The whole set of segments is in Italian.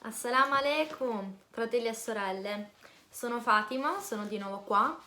Assalamu alaikum, fratelli e sorelle. Sono Fatima, sono di nuovo qua.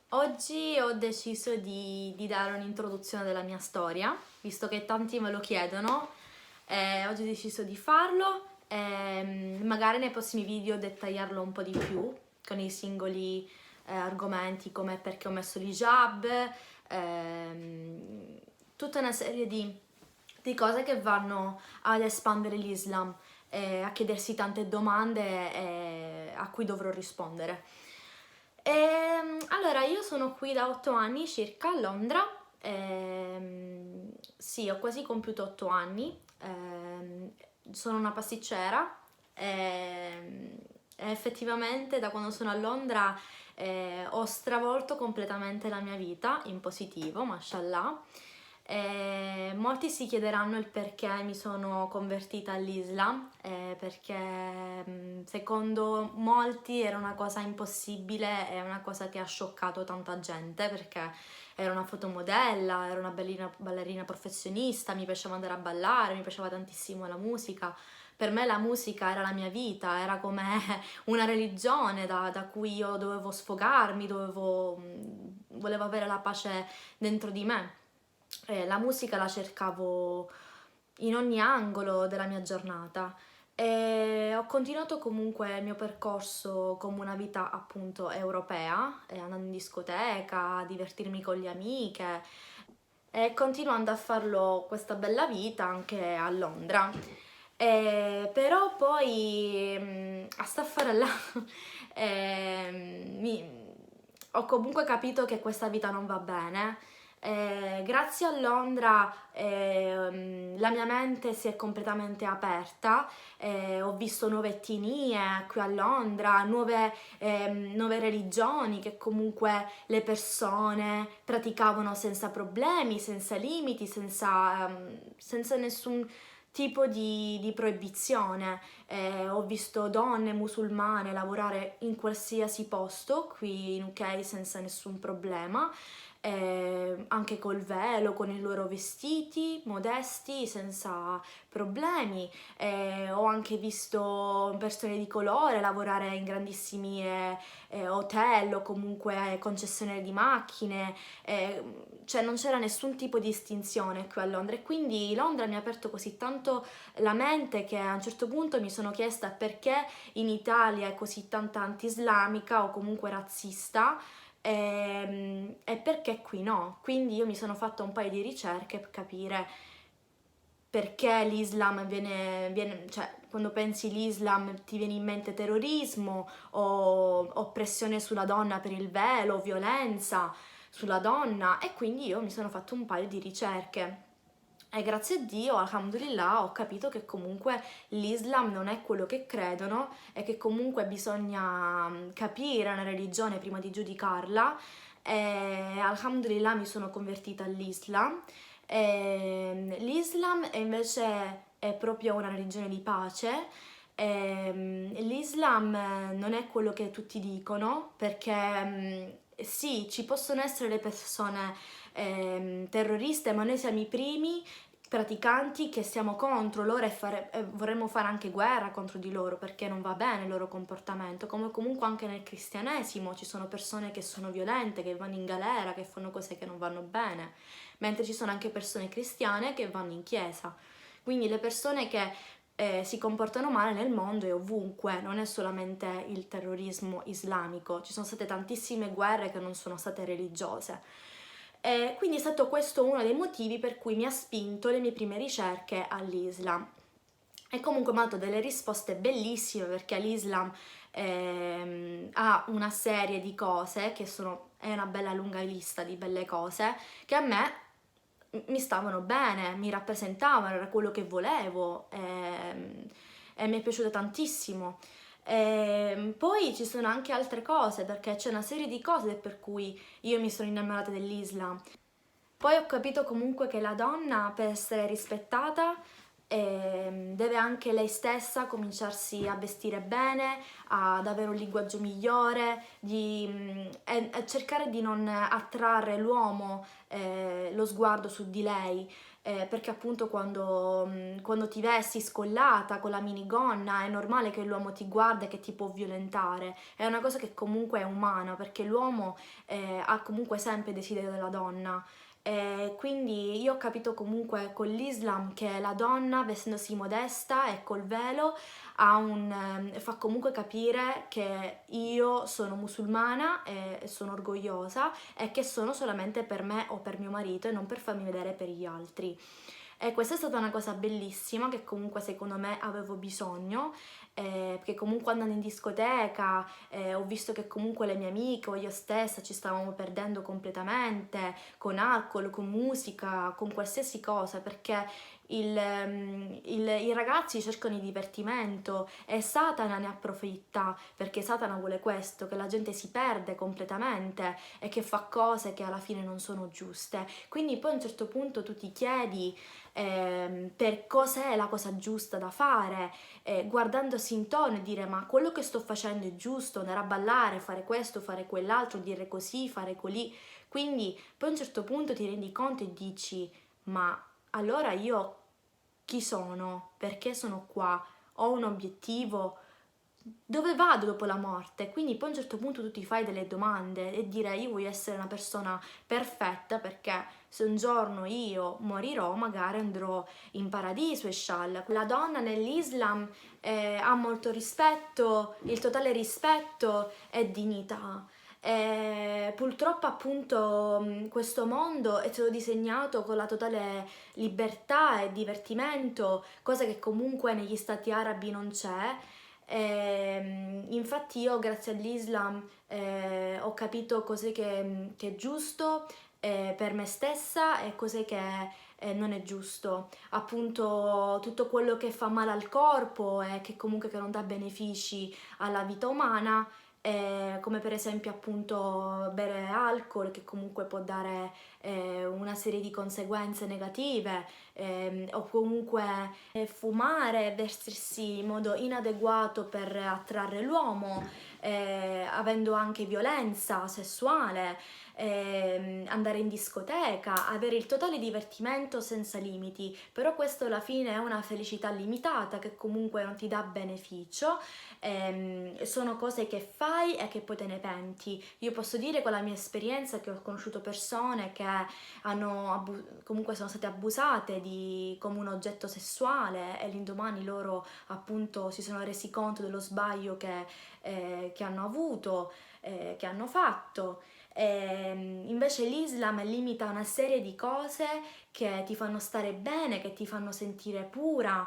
Oggi ho deciso di dare un'introduzione della mia storia, visto che tanti me lo chiedono. Oggi ho deciso di farlo e magari nei prossimi video dettagliarlo un po' di più con i singoli argomenti come perché ho messo l'hijab, tutta una serie di cose che vanno ad espandere l'Islam, a chiedersi tante domande a cui dovrò rispondere. Allora, io sono qui da 8 anni circa a Londra. Sì, ho quasi compiuto 8 anni. Sono una pasticcera e effettivamente da quando sono a Londra ho stravolto completamente la mia vita in positivo, mashallah. Molti si chiederanno il perché mi sono convertita all'Islam, perché secondo molti era una cosa impossibile, è una cosa che ha scioccato tanta gente, perché ero una fotomodella, ero una ballerina professionista, mi piaceva andare a ballare, mi piaceva tantissimo la musica. Per me la musica era la mia vita, era come una religione da cui io dovevo sfogarmi, volevo avere la pace dentro di me. La musica la cercavo in ogni angolo della mia giornata e ho continuato comunque il mio percorso come una vita appunto europea, andando in discoteca, a divertirmi con le amiche e continuando a farlo questa bella vita anche a Londra. Però poi a sta fare là ho comunque capito che questa vita non va bene. Grazie a Londra la mia mente si è completamente aperta, ho visto nuove etnie qui a Londra, nuove religioni che comunque le persone praticavano senza problemi, senza limiti, senza nessun tipo di proibizione. Ho visto donne musulmane lavorare in qualsiasi posto qui in UK senza nessun problema, anche col velo, con i loro vestiti modesti, senza problemi. Ho anche visto persone di colore lavorare in grandissimi hotel o comunque concessionarie di macchine, cioè non c'era nessun tipo di distinzione qui a Londra e quindi Londra mi ha aperto così tanto la mente che a un certo punto mi sono chiesta perché in Italia è così tanta anti-islamica o comunque razzista. E perché qui no? Quindi io mi sono fatta un paio di ricerche per capire perché l'Islam cioè quando pensi l'Islam ti viene in mente terrorismo o oppressione sulla donna per il velo, violenza sulla donna e quindi io mi sono fatto un paio di ricerche. E grazie a Dio, alhamdulillah, ho capito che comunque l'Islam non è quello che credono e che comunque bisogna capire una religione prima di giudicarla. E alhamdulillah mi sono convertita all'Islam. L'Islam invece è proprio una religione di pace. L'Islam non è quello che tutti dicono perché sì, ci possono essere le persone terroriste, ma noi siamo i primi praticanti che siamo contro loro e vorremmo fare anche guerra contro di loro perché non va bene il loro comportamento, come comunque anche nel cristianesimo ci sono persone che sono violente, che vanno in galera, che fanno cose che non vanno bene, mentre ci sono anche persone cristiane che vanno in chiesa. Quindi le persone che si comportano male nel mondo è ovunque, non è solamente il terrorismo islamico, ci sono state tantissime guerre che non sono state religiose. Quindi è stato questo uno dei motivi per cui mi ha spinto le mie prime ricerche all'Islam. E comunque mi ha dato delle risposte bellissime perché l'Islam ha una serie di cose è una bella lunga lista di belle cose che a me mi stavano bene, mi rappresentavano, era quello che volevo e mi è piaciuto tantissimo. Poi ci sono anche altre cose perché c'è una serie di cose per cui io mi sono innamorata dell'Islam. Poi ho capito comunque che la donna per essere rispettata deve anche lei stessa cominciarsi a vestire bene, ad avere un linguaggio migliore, e cercare di non attrarre l'uomo, lo sguardo su di lei. perché appunto quando ti vesti scollata con la minigonna è normale che l'uomo ti guarda e che ti può violentare, è una cosa che comunque è umana, perché l'uomo ha comunque sempre desiderio della donna. Quindi io ho capito comunque con l'Islam che la donna, vestendosi modesta e col velo, fa comunque capire che io sono musulmana e sono orgogliosa e che sono solamente per me o per mio marito e non per farmi vedere per gli altri. E questa è stata una cosa bellissima che comunque secondo me avevo bisogno, perché comunque andando in discoteca ho visto che comunque le mie amiche o io stessa ci stavamo perdendo completamente con alcol, con musica, con qualsiasi cosa, perché i ragazzi cercano il divertimento e Satana ne approfitta, perché Satana vuole questo, che la gente si perde completamente e che fa cose che alla fine non sono giuste. Quindi poi a un certo punto tu ti chiedi per cosa è la cosa giusta da fare, guardandosi intorno e dire ma quello che sto facendo è giusto, andare a ballare, fare questo, fare quell'altro, dire così, fare colì. Quindi poi a un certo punto ti rendi conto e dici ma allora io chi sono? Perché sono qua? Ho un obiettivo? Dove vado dopo la morte? Quindi poi a un certo punto tu ti fai delle domande e dire io voglio essere una persona perfetta perché se un giorno io morirò magari andrò in paradiso, inshallah. La donna nell'Islam ha molto rispetto, il totale rispetto e dignità. Purtroppo appunto questo mondo è stato disegnato con la totale libertà e divertimento, cosa che comunque negli stati arabi non c'è. Infatti io grazie all'Islam ho capito cos'è che è giusto per me stessa e cos'è che non è giusto. Appunto tutto quello che fa male al corpo e che comunque che non dà benefici alla vita umana, come per esempio appunto bere alcol che comunque può dare una serie di conseguenze negative, o comunque fumare, vestirsi in modo inadeguato per attrarre l'uomo, avendo anche violenza sessuale, andare in discoteca, avere il totale divertimento senza limiti, però questo alla fine è una felicità limitata che comunque non ti dà beneficio, sono cose che fai e che poi te ne penti. Io posso dire con la mia esperienza che ho conosciuto persone che comunque sono state abusate come un oggetto sessuale e l'indomani loro appunto si sono resi conto dello sbaglio che hanno avuto, che hanno fatto. Invece l'Islam limita una serie di cose che ti fanno stare bene, che ti fanno sentire pura.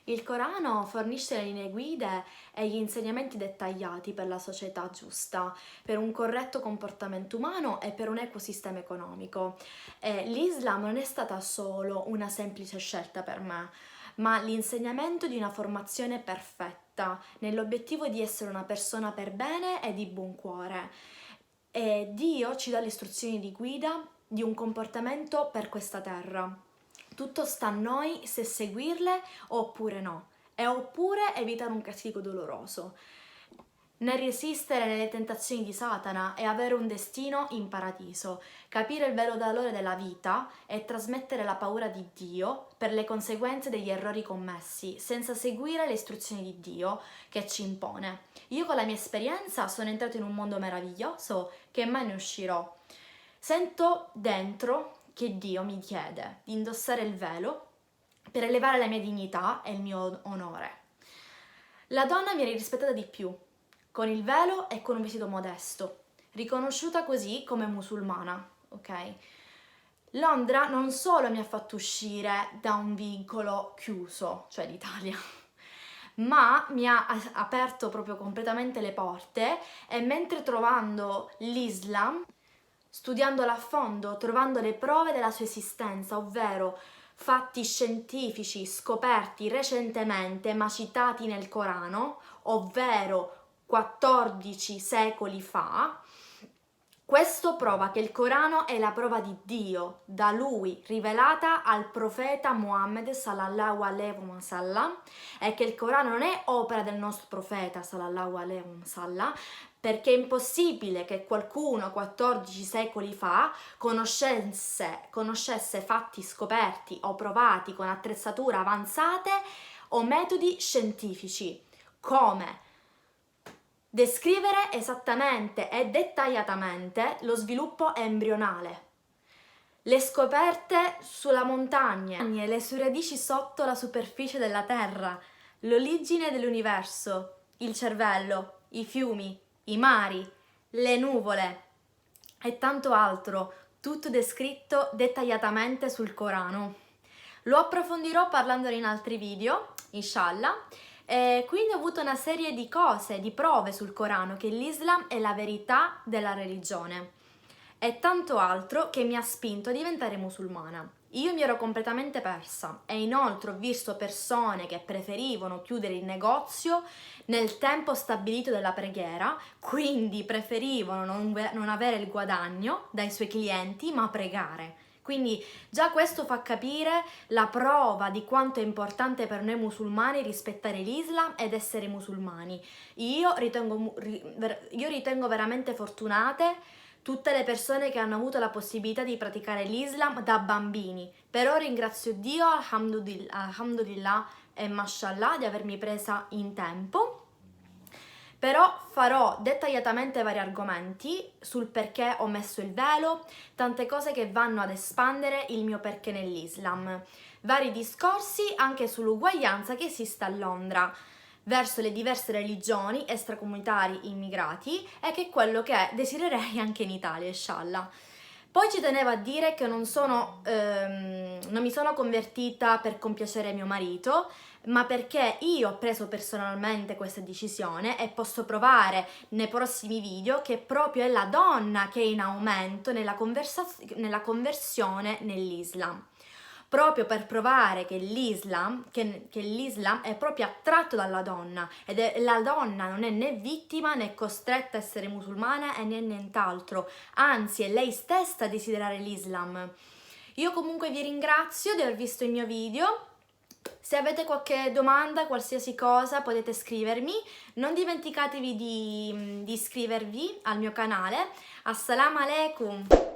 Il Corano fornisce le linee guida e gli insegnamenti dettagliati per la società giusta, per un corretto comportamento umano e per un ecosistema economico. L'Islam non è stata solo una semplice scelta per me, ma l'insegnamento di una formazione perfetta, nell'obiettivo di essere una persona per bene e di buon cuore. E Dio ci dà le istruzioni di guida di un comportamento per questa terra. Tutto sta a noi se seguirle oppure no, e oppure evitare un castigo doloroso. Né resistere nelle tentazioni di Satana e avere un destino in paradiso, capire il vero valore della vita e trasmettere la paura di Dio per le conseguenze degli errori commessi, senza seguire le istruzioni di Dio che ci impone. Io con la mia esperienza sono entrato in un mondo meraviglioso che mai ne uscirò. Sento dentro che Dio mi chiede di indossare il velo per elevare la mia dignità e il mio onore. La donna viene rispettata di più, con il velo e con un vestito modesto, riconosciuta così come musulmana, ok? Londra non solo mi ha fatto uscire da un vincolo chiuso, cioè l'Italia, ma mi ha aperto proprio completamente le porte e mentre trovando l'Islam, studiandolo a fondo, trovando le prove della sua esistenza, ovvero fatti scientifici scoperti recentemente ma citati nel Corano, ovvero 14 secoli fa, questo prova che il Corano è la prova di Dio, da lui rivelata al profeta Muhammad sallallahu alaihi wasallam, e che il Corano non è opera del nostro profeta sallallahu alaihi wasallam, perché è impossibile che qualcuno 14 secoli fa conoscesse fatti scoperti o provati con attrezzature avanzate o metodi scientifici, come descrivere esattamente e dettagliatamente lo sviluppo embrionale, le scoperte sulla montagna, le sue radici sotto la superficie della Terra, l'origine dell'universo, il cervello, i fiumi, i mari, le nuvole e tanto altro, tutto descritto dettagliatamente sul Corano. Lo approfondirò parlandone in altri video, inshallah. Quindi ho avuto una serie di cose, di prove sul Corano che l'Islam è la verità della religione e tanto altro che mi ha spinto a diventare musulmana. Io mi ero completamente persa e inoltre ho visto persone che preferivano chiudere il negozio nel tempo stabilito della preghiera, quindi preferivano non avere il guadagno dai suoi clienti ma pregare. Quindi già questo fa capire la prova di quanto è importante per noi musulmani rispettare l'Islam ed essere musulmani. Io ritengo veramente fortunate tutte le persone che hanno avuto la possibilità di praticare l'Islam da bambini. Però ringrazio Dio, alhamdulillah e mashallah, di avermi presa in tempo. Però farò dettagliatamente vari argomenti sul perché ho messo il velo, tante cose che vanno ad espandere il mio perché nell'Islam, vari discorsi anche sull'uguaglianza che esiste a Londra verso le diverse religioni extracomunitari immigrati e che è quello che desidererei anche in Italia, inshallah. Poi ci tenevo a dire che non mi sono convertita per compiacere mio marito, ma perché io ho preso personalmente questa decisione e posso provare nei prossimi video che proprio è la donna che è in aumento nella conversione nell'Islam. Proprio per provare che l'Islam è proprio attratto dalla donna la donna non è né vittima né costretta a essere musulmana e né nient'altro, anzi è lei stessa a desiderare l'Islam. Io comunque vi ringrazio di aver visto il mio video. Se avete qualche domanda, qualsiasi cosa, potete scrivermi. Non dimenticatevi di iscrivervi al mio canale. Assalamu alaikum!